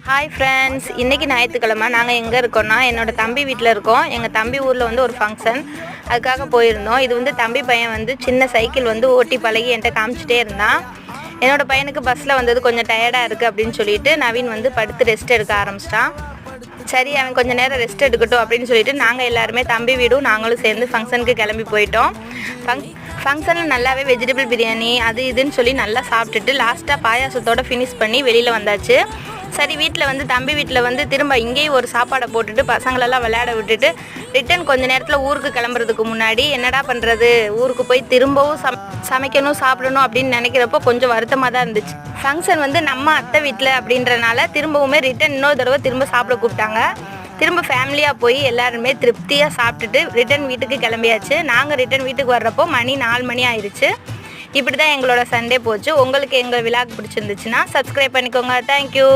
Hi friends, இன்றைக்கி ஞாயிற்றுக்கிழமை. நாங்கள் எங்கே இருக்கோம்னா என்னோடய தம்பி வீட்டில் இருக்கோம். எங்கள் தம்பி ஊரில் வந்து ஒரு ஃபங்க்ஷன், அதுக்காக போயிருந்தோம். இது வந்து தம்பி பையன் வந்து சின்ன சைக்கிள் வந்து ஓட்டி பழகி என்கிட்ட காமிச்சிட்டே இருந்தான். என்னோடய பையனுக்கு பஸ்ஸில் வந்தது கொஞ்சம் டயர்டாக இருக்குது அப்படின்னு சொல்லிட்டு நவீன் வந்து படுத்து ரெஸ்ட் எடுக்க ஆரம்பிச்சிட்டான். சரி, அவன் கொஞ்சம் நேரம் ரெஸ்ட் எடுக்கட்டும் அப்படின்னு சொல்லிட்டு நாங்கள் எல்லாருமே தம்பி வீடும் நாங்களும் சேர்ந்து ஃபங்க்ஷனுக்கு கிளம்பி போயிட்டோம். ஃபங்க்ஷனில் நல்லாவே வெஜிடபிள் பிரியாணி அது இதுன்னு சொல்லி நல்லா சாப்பிட்டுட்டு லாஸ்ட்டாக பாயாசத்தோடு ஃபினிஷ் பண்ணி வெளியில் வந்தாச்சு. சரி, வீட்டில் வந்து தம்பி வீட்டில் வந்து திரும்ப இங்கேயும் ஒரு சாப்பாடை போட்டுட்டு பசங்களெல்லாம் விளையாட விட்டுட்டு ரிட்டன் கொஞ்சம் நேரத்தில் ஊருக்கு கிளம்புறதுக்கு முன்னாடி என்னடா பண்ணுறது, ஊருக்கு போய் திரும்பவும் சமைக்கணும் சாப்பிடணும் அப்படின்னு நினைக்கிறப்போ கொஞ்சம் வருத்தமாக தான் இருந்துச்சு. ஃபங்க்ஷன் வந்து நம்ம அத்தை வீட்டில் அப்படின்றனால திரும்பவுமே ரிட்டன் இன்னொரு தடவை திரும்ப சாப்பிட கூப்பிட்டாங்க. திரும்ப ஃபேமிலியாக போய் எல்லாருமே திருப்தியாக சாப்பிட்டுட்டு ரிட்டன் வீட்டுக்கு கிளம்பியாச்சு. நாங்கள் ரிட்டன் வீட்டுக்கு வர்றப்போ மணி 4 மணி ஆயிடுச்சு. இப்படி தான் எங்களோட சண்டே போச்சு. உங்களுக்கு எங்கள் விழாக்கு பிடிச்சிருந்துச்சுன்னா சப்ஸ்கிரைப் பண்ணிக்கோங்க. தேங்க்யூ.